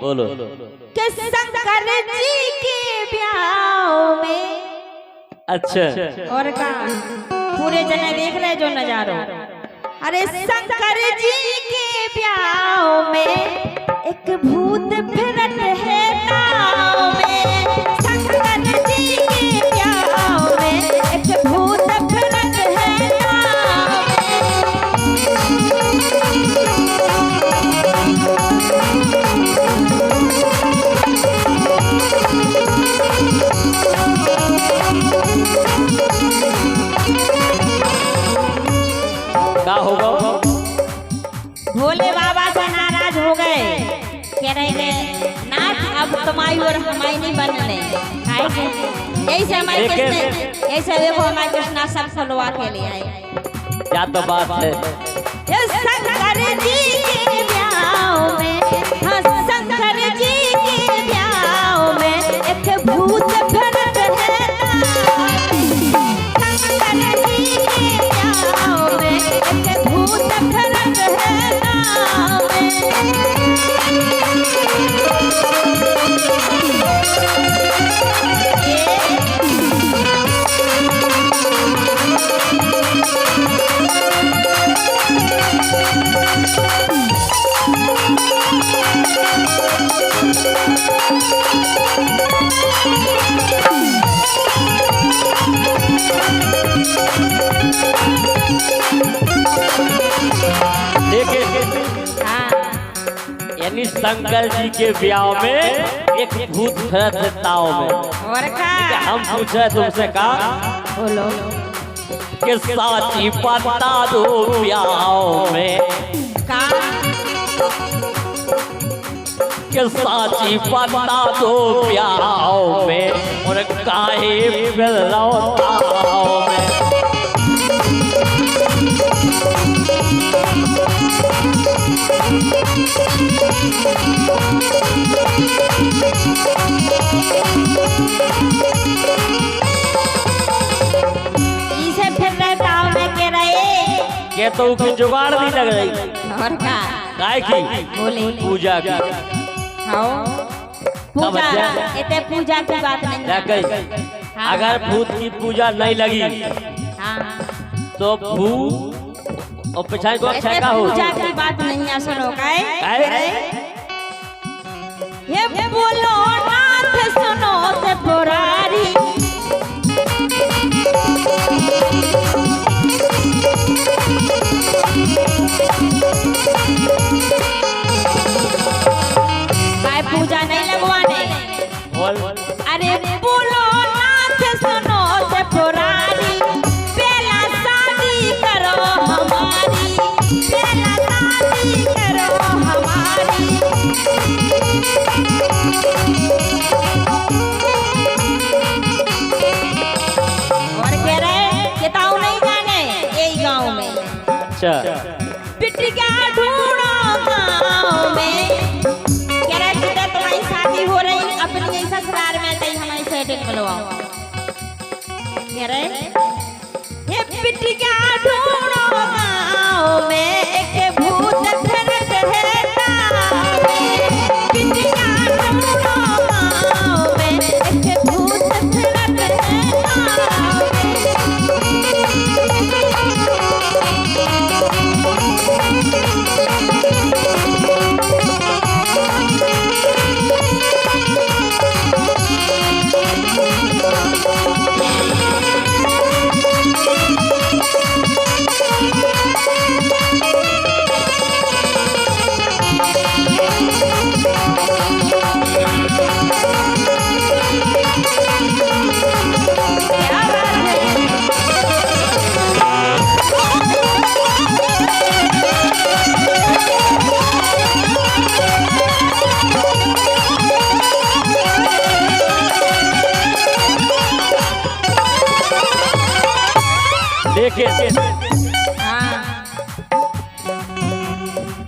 बोलो कि शंकर जी के ब्याह में। अच्छा और का पूरे जने देख रहे जो नजारो। अरे शंकर जी के ब्याह में एक भूत फिरत है नाव में। शंकर जी के ब्याह में एक भूत फिरत है नाव क्या होगा? भोले बाबा से नाराज हो गए, कह रहे नाथ अब तुम्हारी और हमारी नहीं बनने। ऐसे हमारे कृष्ण, ऐसे देखो हमारे कृष्णा सब फलवा के लिए आए। क्या तो बात है। शंकर जी के ब्याह में, हाँ शंकर जी के ब्याह में एक भूत फिरत है नाव में। शंकर जी के ब्याह में एक भूत फिरत है नाव यानी शंकर जी के ब्याह में एक भूत फिरत है ताव में। और का हम पूछे तुमसे का बोलो कि साची बता दो ब्याह में का कि साची बता दो ब्याह में और काहे बिलौ ताव में। इसे फिर रहता में के रहे के तो की जुगाड़ नहीं लग रही। और का काय की बोले पूजा की हाँ पूजा, इतने पूजा की बात नहीं क्या कही। अगर भूत की पूजा नहीं लगी हाँ तो भूत और पिछाई को अच्छा का हो। पूजा की बात नहीं है, सुनो काय ये बोलो नाथ सुनो से पुरारी। भाई पूजा नहीं लगवाने। अरे बोलो नाथ सुनो से पुरारी, पहला शादी करो हमारी, पहला शादी करो हमारी। और कह रहे किताऊ नहीं जाने यही गांव में। अच्छा बिटिया ढूंढो गांव में, कह रहे बेटा तुम्हारी शादी हो रही अपनी यही ससुराल में, तई हमारी सेटिंग मिलवाओ। कह रहे ये बिटिया ढूंढो गांव में एक भूत फिरत है नाव में। बिटिया ढूंढो गांव में एक भूत फिरत है नाव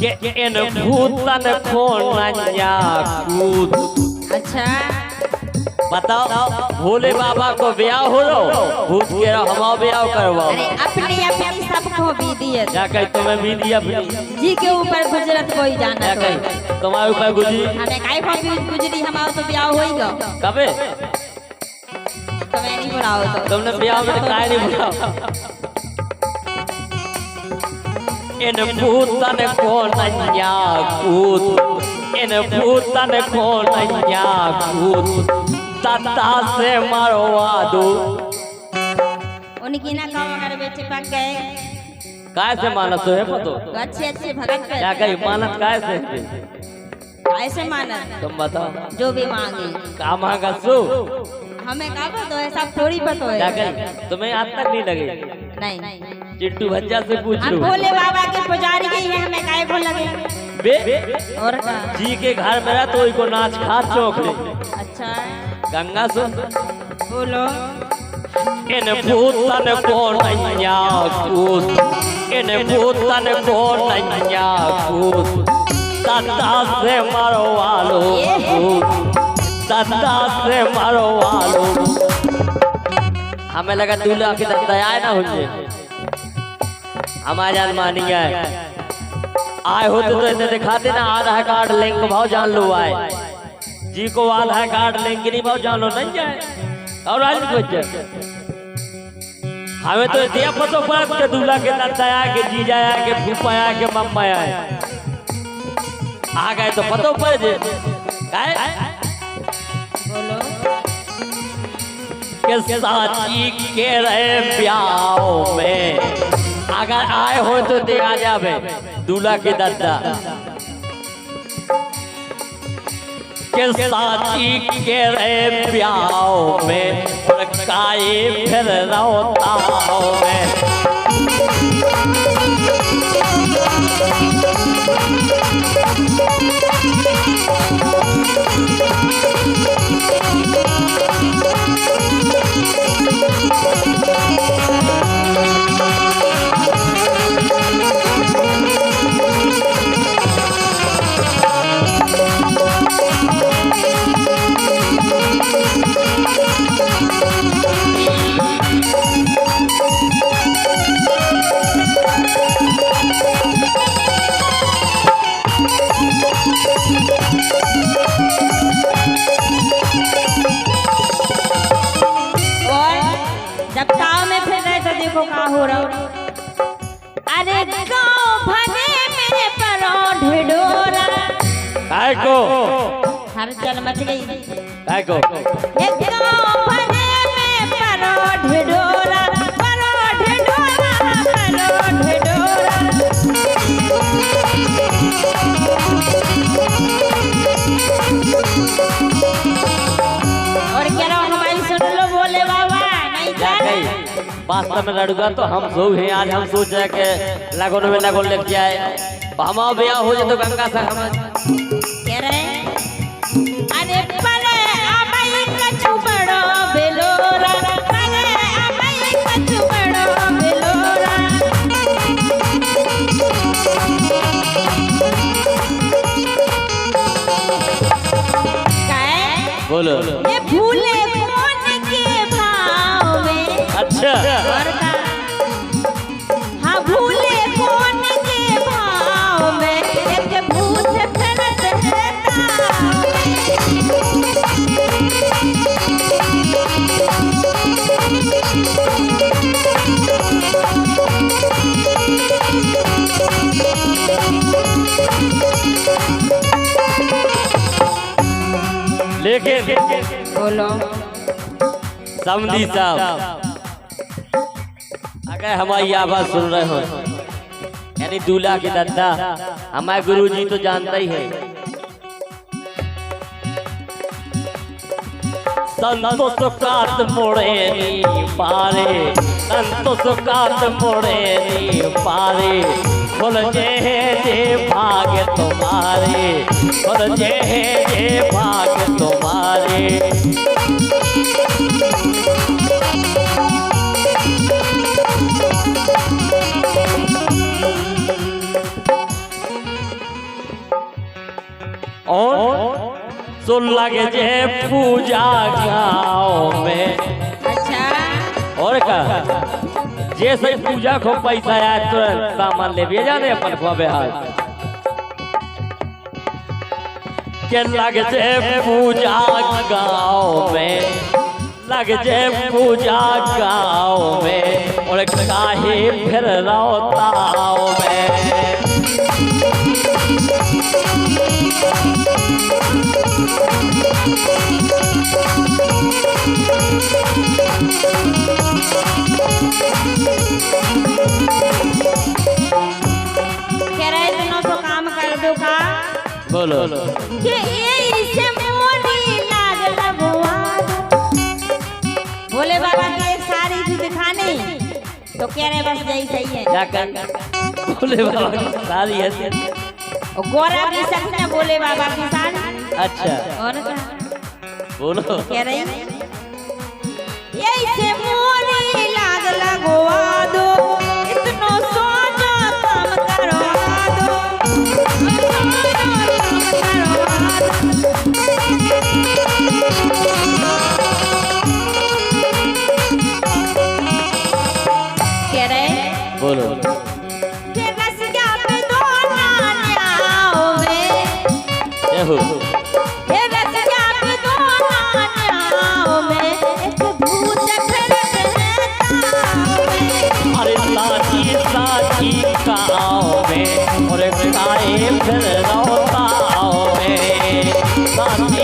के इन भूतन को नया कूद। अच्छा बताओ भोले बाबा को ब्याह हो रो भूत के हमारा ब्याह करवाओ। अरे अपनी अपनी सबको भी दिए क्या कही तुम्हें भी दिया अपनी जी के ऊपर गुजरत कोई जाना। तुम्हारे ऊपर गुजरी हमें काहे को गुजरी हमारा तो ब्याह होइगा कबे तुम्हें नहीं बुलाओ तो तुमने ब्याह में काहे नहीं बुलाओ इन भूतन को नैया कूद इन भूतन को नैया कूद तत्ता से मरवा दो उनकी ना काम अगर बेटे पक गए काय से मानत है पतो अच्छे भगत पे क्या कही मानत काय से ऐसे मानत तुम बताओ जो भी मांगे का मांगा सो हमें का पता है सब थोड़ी पता क्या है कही तुम्हें आज तक नहीं लगे नहीं चिट्टू भज्जा से पूछ हम लो भोले बाबा के पुजारी गई है हमें काहे को लगे बे और का जी के घर में रहा तो को नाच खा चौक ले अच्छा गंगा सुन बोलो इन भूतन को नैया कूद इन भूतन को नैया कूद तत्ता से मरवा लो तत्ता से मरवा लो हमें लगा दूल्हा की दया ना हो जाए हमारे जान मानी है आए होते तो इतने दिखाते ना आधार कार्ड लिंक भाव जान लो आए जी को आधार कार्ड लिंक नहीं भाव जान लो नहीं जाए और आज कुछ हमें तो दिया पतो पड़त के दूल्हा के दया के जीजा आया के फूफा आया के मम्मा आया आ गए तो पतो पड़ जे बोलो के साची के रहे ब्याह में अगर आए हो तो देखा जावे दूल्हा के दादा के साची के रहे ब्याह में काए फिर रोताओ में जब गाँव में फिर रहे तो देखो क्या हो रहा अरे गाँव भरे में परो ढिढोरा काय को हर चल मच गई काय को एक गाँव भरे में परो ढिढोरा परो ढिढोरा परो ढिढोरा और क्या रहा हमारी सुन लो बोले बाबा वास्तव में लड़का तो हम सो हैं आज हम सोच रहे के लगन में लगन लग जाए हमारा ब्याह हो जाए तो गंगा से हम कह रहे अरे पले अबई कछु बड़ो बेलोरा पले अबई कछु बड़ो बेलोरा काय बोलो ये भूले कौन के भाव में अच्छा हाँ भूले कौन के भाव में एक भूत फिरत लेकिन बोलो समझी साहब अगर हमारी आवाज सुन रहे हो यानी दूल्हा के दादा हमारे गुरुजी तो जानता ही है संतोष कात मोड़े नी पारे संतोष कात मोड़े नी पारे खुल जे भाग तुम्हारे खुल जे भाग तुम्हारे और सुन लगे जे पूजा गाँव में अच्छा और का जैसे पूजा को पैसा आया तुरंत सामान ले भी जाने अपन ख्वाबे हाथ के लग जे पूजा गाँव में, लग जे पूजा गाँव में, और काहे फिर रौताओ में। कह रहे दोनों तो काम कर दो का बोलो कि इसे मोरी लाग लगवा भोले बाबा की एक साड़ी थी दिखाने तो कह रहे बस यही सही है। जाकर भोले बाबा की साड़ी है और गोरा की सकते भोले बाबा की साड़ी। अच्छा और क्या बोलो कह रही इसे मोरी लाग लगवा दो इतनो सोना काम करवा दो। कह रहे बोलो कि रसिया पे दो नानियाओं में देखो हे रसिया पे दो नानियाओं में एक भूत खड़े हैं। अरे साची साची गाँव में, और काहे फिर रौताओ में, साची